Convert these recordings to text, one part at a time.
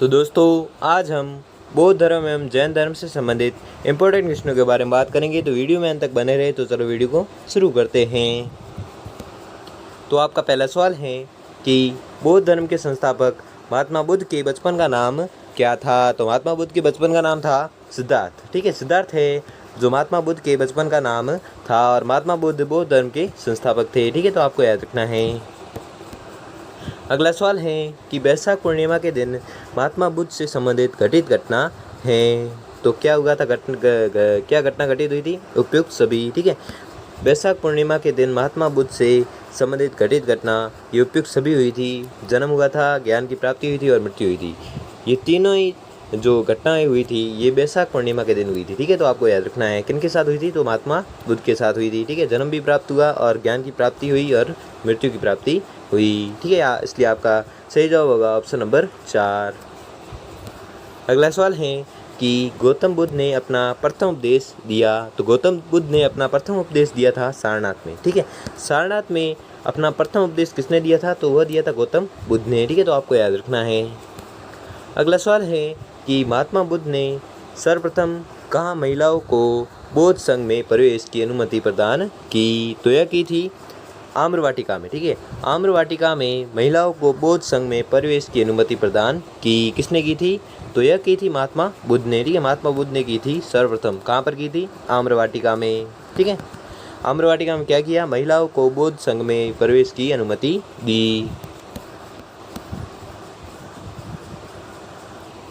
तो दोस्तों आज हम बौद्ध धर्म एवं जैन धर्म से संबंधित इम्पोर्टेंट क्वेश्चनों के बारे में बात करेंगे। तो वीडियो में अंत तक बने रहे। तो चलो वीडियो को शुरू करते हैं। तो आपका पहला सवाल है कि बौद्ध धर्म के संस्थापक महात्मा बुद्ध के बचपन का नाम क्या था। तो महात्मा बुद्ध के बचपन का नाम था सिद्धार्थ। ठीक है, सिद्धार्थ है जो महात्मा बुद्ध के बचपन का नाम था और महात्मा बुद्ध बौद्ध धर्म के संस्थापक थे। ठीक है, तो आपको याद रखना है। अगला सवाल है कि वैशाख पूर्णिमा के दिन महात्मा बुद्ध से संबंधित घटित घटना है। तो क्या हुआ था, क्या घटना घटित हुई थी? उपयुक्त सभी। ठीक है, वैशाख पूर्णिमा के दिन महात्मा बुद्ध से संबंधित घटित घटना ये उपयुक्त सभी हुई थी। जन्म हुआ था, ज्ञान की प्राप्ति हुई थी और मृत्यु हुई थी। ये तीनों ही जो घटनाएं हुई थी ये वैशाख पूर्णिमा के दिन हुई थी। ठीक है, तो आपको याद रखना है किन के साथ हुई थी। तो महात्मा बुद्ध के साथ हुई थी। ठीक है, जन्म भी प्राप्त हुआ और ज्ञान की प्राप्ति हुई और मृत्यु की प्राप्ति हुई। ठीक है, इसलिए आपका सही जवाब होगा ऑप्शन नंबर 4। अगला सवाल है कि गौतम बुद्ध ने अपना प्रथम उपदेश दिया। तो गौतम बुद्ध ने अपना प्रथम उपदेश दिया था सारनाथ में। ठीक है, सारनाथ में अपना प्रथम उपदेश किसने दिया था? तो वह दिया था गौतम बुद्ध ने। ठीक है, तो आपको याद रखना है। अगला सवाल है कि महात्मा बुद्ध ने सर्वप्रथम कहाँ महिलाओं को बौद्ध संघ में प्रवेश की अनुमति प्रदान की? तो यह की थी आम्रवाटिका में। ठीक है, आम्रवाटिका में महिलाओं को बौद्ध संघ में प्रवेश की अनुमति प्रदान की किसने की थी? तो यह की थी महात्मा बुद्ध ने। ठीक है, महात्मा बुद्ध ने की थी सर्वप्रथम। कहाँ पर की थी? आम्रवाटिका में। ठीक है, आम्रवाटिका में क्या किया? महिलाओं को बौद्ध संघ में प्रवेश की अनुमति दी।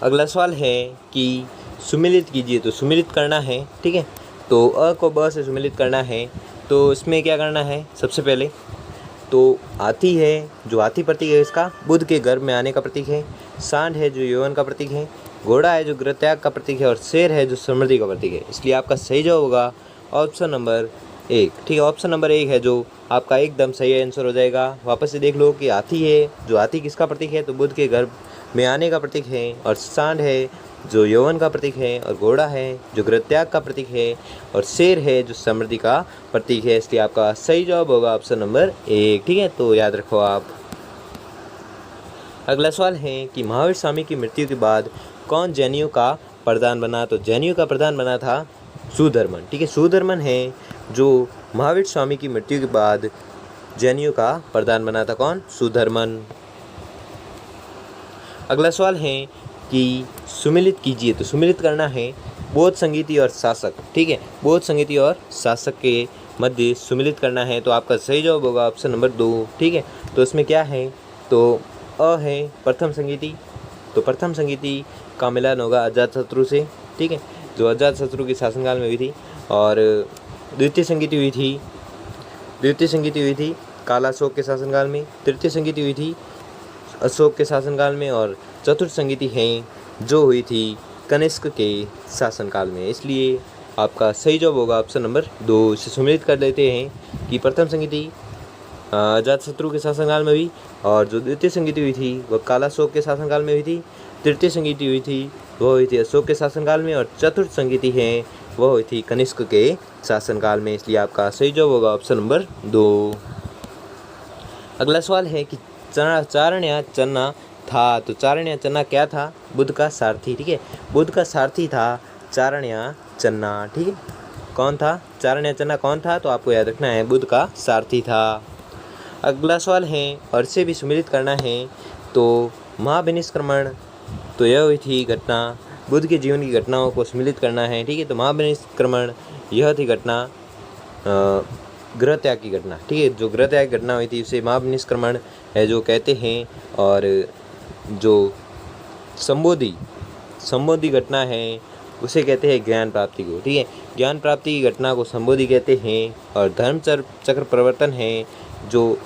अगला सवाल है कि सुमिलित कीजिए। तो सुमिलित करना है। ठीक है, तो अ को ब से सुमिलित करना है। तो इसमें क्या करना है? सबसे पहले तो हाथी है, जो हाथी प्रतीक है इसका बुद्ध के गर्भ में आने का प्रतीक है। सांड है जो यौवन का प्रतीक है। घोड़ा है जो गृहत्याग का प्रतीक है और शेर है जो समृद्धि का प्रतीक है। इसलिए आपका सही जवाब होगा ऑप्शन नंबर 1। ठीक है, ऑप्शन नंबर 1 है जो आपका एकदम सही आंसर हो जाएगा। वापस से देख लो कि हाथी है जो हाथी किसका प्रतीक है? तो बुद्ध के गर्भ में आने का प्रतीक है। और सांड है जो यौवन का प्रतीक है। और घोड़ा है जो गृहत्याग का प्रतीक है। और शेर है जो समृद्धि का प्रतीक है। इसलिए आपका सही जवाब होगा ऑप्शन नंबर 1। ठीक है, तो याद रखो आप। अगला सवाल है कि महावीर स्वामी की मृत्यु के बाद कौन जैनियों का प्रधान बना? तो जैनियों का प्रधान बना था सुधर्मन। ठीक है, सुधर्मन है जो महावीर स्वामी की मृत्यु के बाद जैनियों का प्रधान बना था। कौन? सुधर्मन। अगला सवाल है कि सुमिलित कीजिए। तो सुमिलित करना है बौद्ध संगीति और शासक। ठीक है, बौद्ध संगीति और शासक के मध्य सुमिलित करना है। तो आपका सही जवाब होगा ऑप्शन नंबर 2। ठीक है, तो इसमें क्या है? तो अ है प्रथम संगीति। तो प्रथम संगीति का मिलान होगा अजातशत्रु से। ठीक है, जो अजातशत्रु के शासनकाल में हुई थी। और द्वितीय संगीति हुई थी कालाशोक के शासनकाल में। तृतीय संगीति हुई थी अशोक के शासनकाल में। और चतुर्थ संगीति है जो हुई थी कनिष्क के शासनकाल में। इसलिए आपका सही जवाब होगा ऑप्शन नंबर 2। इसे सुमिलित कर लेते हैं कि प्रथम संगीति अजातशत्रु के शासनकाल में हुई। और जो द्वितीय संगीति हुई थी वह कालाशोक के शासनकाल में हुई थी। तृतीय संगीति हुई थी वह हुई थी अशोक के शासनकाल में। और चतुर्थ संगीति है वह हुई थी कनिष्क के शासनकाल में। इसलिए आपका सही जवाब होगा ऑप्शन नंबर 2। अगला सवाल है कि चारण चन्ना था। तो चारण चन्ना क्या था? बुद्ध का सारथी। ठीक है, बुद्ध का सारथी था चारण चन्ना। ठीक है, कौन था? चारण चन्ना कौन था? तो आपको याद रखना है बुद्ध का सारथी था। अगला सवाल है और इसे भी सुमिलित करना है। तो महाविनिष्क्रमण तो यह हुई थी घटना। बुद्ध के जीवन की घटनाओं को सुमिलित करना है। ठीक है, तो महाविनिष्क्रमण यह थी घटना गृह त्याग की घटना। ठीक है, जो गृह त्याग की घटना हुई थी उसे महाविनिष्क्रमण है जो कहते हैं। और जो संबोधि घटना है उसे कहते हैं ज्ञान प्राप्ति को। ठीक है, ज्ञान प्राप्ति की घटना को संबोधि कहते हैं। और धर्म चक्र प्रवर्तन है जो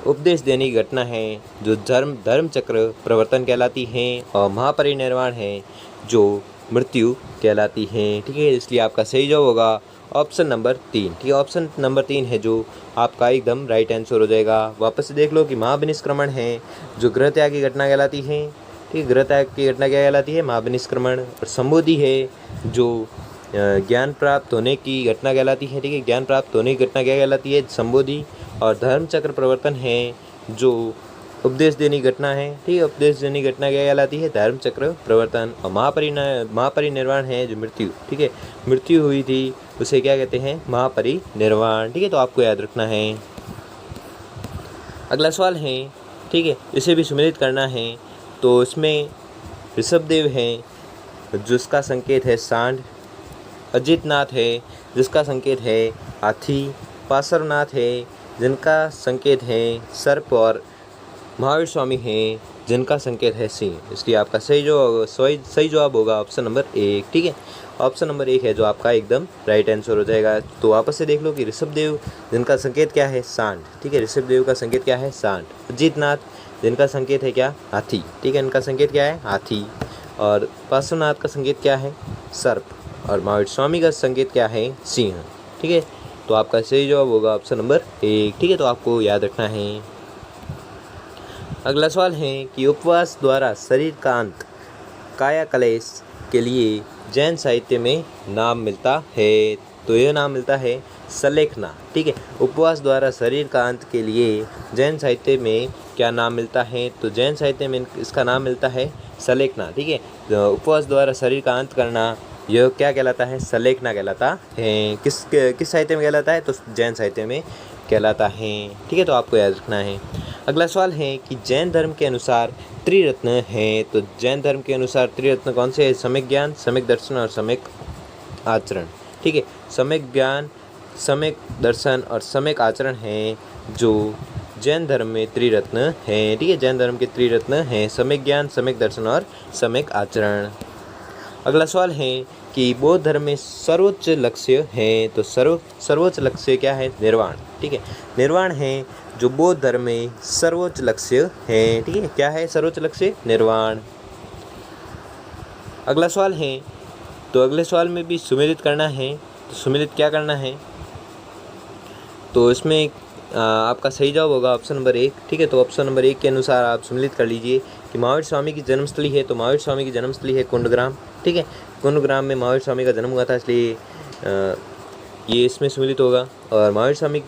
उपदेश देने की घटना है जो धर्म चक्र प्रवर्तन कहलाती है। और महापरिनिर्वाण है जो मृत्यु कहलाती है। ठीक है, इसलिए आपका सही जवाब होगा ऑप्शन नंबर 3। ठीक है, ऑप्शन नंबर 3 है जो आपका एकदम राइट आंसर हो जाएगा। वापस से देख लो कि महाविनिष्क्रमण है जो गृह त्याग की घटना कहलाती है। ठीक है, गृह त्याग की घटना क्या कहलाती है? महाविनिष्क्रमण। और संबोधि है जो ज्ञान प्राप्त होने की घटना कहलाती है। ठीक है, ज्ञान प्राप्त होने की घटना क्या कहलाती है? संबोधि। और धर्म चक्र प्रवर्तन है जो उपदेश देनी घटना है, ठीक है। उपदेश देनी घटना क्या कहलाती है? धर्म चक्र प्रवर्तन। और महापरिनिर्वाण है जो मृत्यु, ठीक है, मृत्यु हुई थी उसे क्या कहते हैं? महापरिनिर्वाण, ठीक है। तो आपको याद रखना है। अगला सवाल है, ठीक है, इसे भी सम्मिलित करना है। तो इसमें ऋषभदेव है जिसका संकेत है सांड, अजितनाथ है जिसका संकेत है हाथी, पार्श्वनाथ है जिनका संकेत है सर्प, और महावीर स्वामी हैं जिनका संकेत है सिंह। इसलिए आपका सही जवाब होगा ऑप्शन नंबर 1, ठीक है। ऑप्शन नंबर 1 है जो आपका एकदम राइट आंसर हो जाएगा। तो वापस से देख लो कि ऋषभदेव जिनका संकेत क्या है? सांड, ठीक है। ऋषभदेव का संकेत क्या है? सांड। अजितनाथ जिनका संकेत है क्या? हाथी, ठीक है, इनका संकेत क्या है? हाथी। और पार्श्वनाथ का संकेत क्या है? सर्प। और महावीर स्वामी का संकेत क्या है? सिंह, ठीक है। तो आपका सही जवाब होगा ऑप्शन नंबर 1, ठीक है। तो आपको याद रखना है। अगला सवाल है कि उपवास द्वारा शरीर का अंत काया कलेश के लिए जैन साहित्य में नाम मिलता है। तो यह नाम मिलता है सलेखना, ठीक है। उपवास द्वारा शरीर का अंत के लिए जैन साहित्य में क्या नाम मिलता है? तो जैन साहित्य में इसका नाम मिलता है सलेखना, ठीक है। तो उपवास द्वारा शरीर का अंत करना यह क्या कहलाता है? सलेखना कहलाता है। किस साहित्य में कहलाता है? तो जैन साहित्य में कहलाता है, ठीक है। तो आपको याद रखना है। अगला सवाल है कि जैन धर्म के अनुसार त्रिरत्न हैं। तो जैन धर्म के अनुसार त्रिरत्न कौन से हैं? सम्यक ज्ञान, सम्यक दर्शन और सम्यक आचरण, ठीक है। सम्यक ज्ञान, सम्यक दर्शन और सम्यक आचरण हैं जो जैन धर्म में त्रिरत्न हैं, ठीक है। जैन धर्म के त्रिरत्न हैं सम्यक ज्ञान, सम्यक दर्शन और सम्यक आचरण। अगला सवाल है कि बौद्ध धर्म में सर्वोच्च लक्ष्य है। तो सर्वोच्च लक्ष्य क्या है? निर्वाण, ठीक है। निर्वाण है जो बौद्ध धर्म में सर्वोच्च लक्ष्य है, ठीक है। क्या है सर्वोच्च लक्ष्य? निर्वाण। अगला सवाल है, तो अगले सवाल में भी सुमेलित करना है। तो सुमेलित क्या करना है? तो इसमें आपका सही जवाब होगा ऑप्शन नंबर 1, ठीक है। तो ऑप्शन नंबर 1 के अनुसार आप सम्मिलित कर लीजिए कि महावीर स्वामी की जन्मस्थली है। तो महावीर स्वामी की जन्मस्थली है कुंडग्राम, ठीक है। कुंडग्राम में महावीर स्वामी का जन्म हुआ था, इसलिए ये इसमें सम्मिलित होगा। और महावीर स्वामी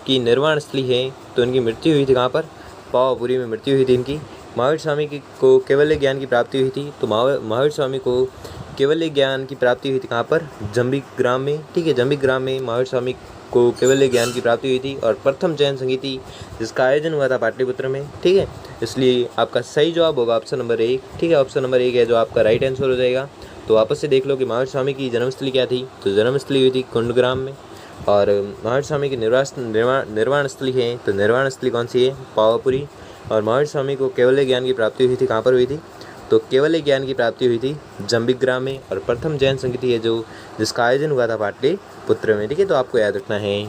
की निर्वाण स्थली है तो इनकी मृत्यु हुई थी कहाँ पर? पावापुरी में मृत्यु हुई थी इनकी। महावीर स्वामी को केवल्य ज्ञान की प्राप्ति हुई थी। तो महावीर स्वामी को केवल्य ज्ञान की प्राप्ति हुई थी कहाँ पर? जंबिग्राम में, ठीक है। जंबिग्राम में महावीर स्वामी को केवल्य ज्ञान की प्राप्ति हुई थी। और प्रथम जैन संगीति जिसका आयोजन हुआ था पाटलिपुत्र में, ठीक है। इसलिए आपका सही जवाब होगा ऑप्शन नंबर 1, ठीक है। ऑप्शन नंबर 1 है जो आपका राइट आंसर हो जाएगा। तो वापस से देख लो कि महावीर स्वामी की जन्मस्थली क्या थी? तो जन्मस्थली हुई थी कुंडग्राम में। और महावीर स्वामी की निर्वाण स्थली है, तो निर्वाण स्थली कौन सी है? पावापुरी। और महावीर स्वामी को केवल्य ज्ञान की प्राप्ति हुई थी कहाँ पर हुई थी? तो केवल्य ज्ञान की प्राप्ति हुई थी जंबिग्राम में। और प्रथम जैन संगीति है जो जिसका आयोजन हुआ था पाटलिपुत्र में, ठीक है। तो आपको याद रखना है।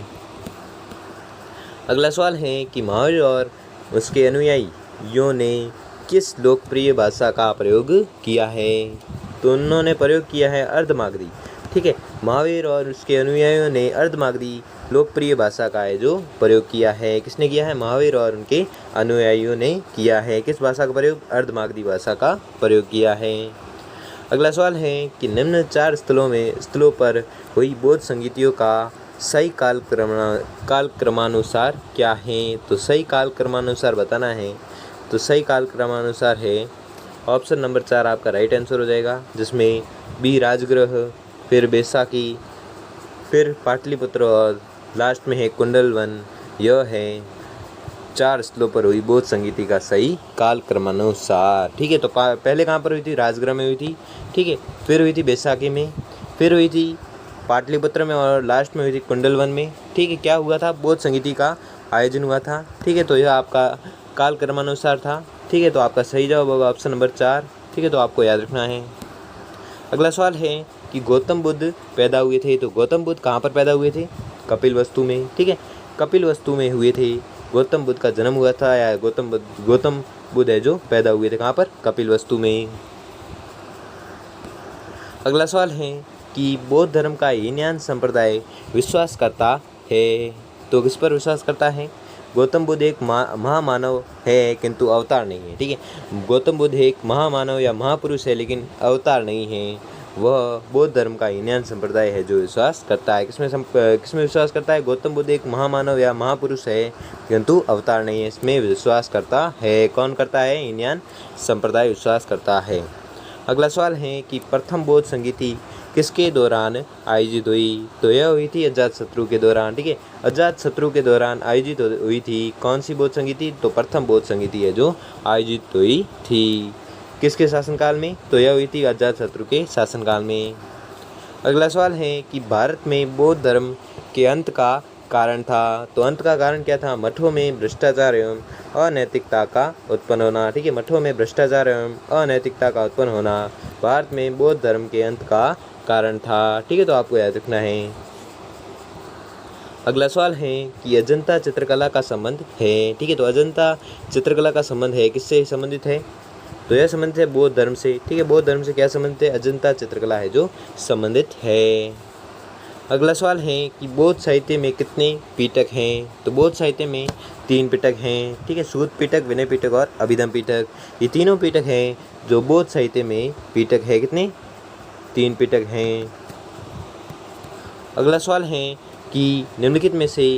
अगला सवाल है कि महावीर और उसके अनुयायियों ने किस लोकप्रिय भाषा का प्रयोग किया है? तो उन्होंने प्रयोग किया है अर्धमागधी, ठीक है। महावीर और उसके अनुयायियों ने अर्धमागधी लोकप्रिय भाषा का है जो प्रयोग किया है। किसने किया है? महावीर और उनके अनुयायियों ने किया है। किस भाषा का प्रयोग? अर्धमागधी भाषा का प्रयोग किया है। अगला सवाल है कि निम्न 4 स्थलों पर हुई बौद्ध संगीतियों का सही कालक्रमानुसार क्या है? तो सही कालक्रमानुसार बताना है। तो सही कालक्रमानुसार है ऑप्शन नंबर 4 आपका राइट आंसर हो जाएगा, जिसमें बी राजगृह, फिर बैसाखी, फिर पाटलिपुत्र और लास्ट में है कुंडलवन। यह है 4 स्थलों पर हुई बौद्ध संगीति का सही कालक्रमानुसार, ठीक है। तो पहले कहाँ पर हुई थी? राजगृह में हुई थी, ठीक है। फिर हुई थी बैसाखी में, फिर हुई थी पाटलिपुत्र में और लास्ट में हुई थी कुंडलवन में, ठीक है। क्या हुआ था? बौद्ध संगीति का आयोजन हुआ था, ठीक है। तो यह आपका कालक्रमानुसार था, ठीक है। तो आपका सही जवाब होगा ऑप्शन नंबर 4, ठीक है। तो आपको याद रखना है। अगला सवाल है कि गौतम बुद्ध पैदा हुए थे। तो गौतम बुद्ध कहाँ पर पैदा हुए थे? कपिलवस्तु में, ठीक है। कपिलवस्तु में हुए थे। गौतम बुद्ध का जन्म हुआ था, या गौतम बुद्ध है जो पैदा हुए थे कहाँ पर? कपिलवस्तु में। अगला सवाल है कि बौद्ध धर्म का हीनयान संप्रदाय विश्वास करता है। तो किस पर विश्वास करता है? गौतम बुद्ध एक महामानव है किंतु अवतार नहीं है, ठीक है। गौतम बुद्ध एक महामानव या महापुरुष है लेकिन अवतार नहीं है। वह बौद्ध धर्म का हीनयान संप्रदाय है जो विश्वास करता है। किसमें विश्वास करता है? गौतम बुद्ध एक महामानव या महापुरुष है किंतु अवतार नहीं है, इसमें विश्वास करता है। कौन करता है? हीनयान संप्रदाय विश्वास करता है। अगला सवाल है कि प्रथम बौद्ध संगीति किसके दौरान आयोजित हुई? तो यह हुई थी अजातशत्रु के दौरान। ठीक है, अजातशत्रु के दौरान आयोजित हुई थी। कौन सी बौद्ध संगीति? तो प्रथम बौद्ध संगीति है जो आयोजित हुई थी। किसके शासनकाल में? तो यह हुई थी अजातशत्रु के शासनकाल में। अगला सवाल है कि भारत में बौद्ध धर्म के अंत का कारण था। तो अंत का कारण क्या था? मठों में भ्रष्टाचार एवं अनैतिकता का उत्पन्न होना। ठीक है, मठों में भ्रष्टाचार एवं अनैतिकता का उत्पन्न होना भारत में बौद्ध धर्म के अंत का कारण था। ठीक है, तो आपको याद रखना है। अगला सवाल है कि अजंता चित्रकला का संबंध है। ठीक है, तो अजंता चित्रकला का संबंध है, किससे संबंधित है? तो यह संबंधित है बौद्ध धर्म से। ठीक है, बौद्ध धर्म से क्या संबंधित है? अजंता चित्रकला है जो संबंधित है। अगला सवाल है कि बौद्ध साहित्य में कितने पिटक हैं? तो बौद्ध साहित्य में 3 पिटक हैं। ठीक है, सूत पिटक, विनय पिटक और अभिधम पिटक, ये तीनों पिटक हैं जो बौद्ध साहित्य में पिटक है। कितने? 3 पिटक हैं। अगला सवाल है कि निम्नलिखित में से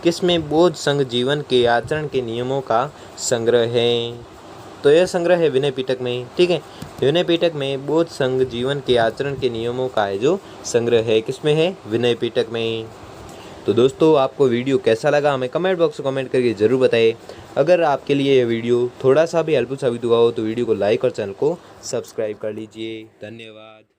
किसमें बौद्ध संघ जीवन के आचरण के नियमों का संग्रह है? तो यह संग्रह है विनय पिटक में। ठीक है, विनय पिटक में बौद्ध संघ जीवन के आचरण के नियमों का है जो संग्रह है। किसमें है? विनय पिटक में। तो दोस्तों, आपको वीडियो कैसा लगा हमें कमेंट बॉक्स में कमेंट करके ज़रूर बताएं। अगर आपके लिए यह वीडियो थोड़ा सा भी हेल्पफुल साबित हुआ हो तो वीडियो को लाइक और चैनल को सब्सक्राइब कर लीजिए। धन्यवाद।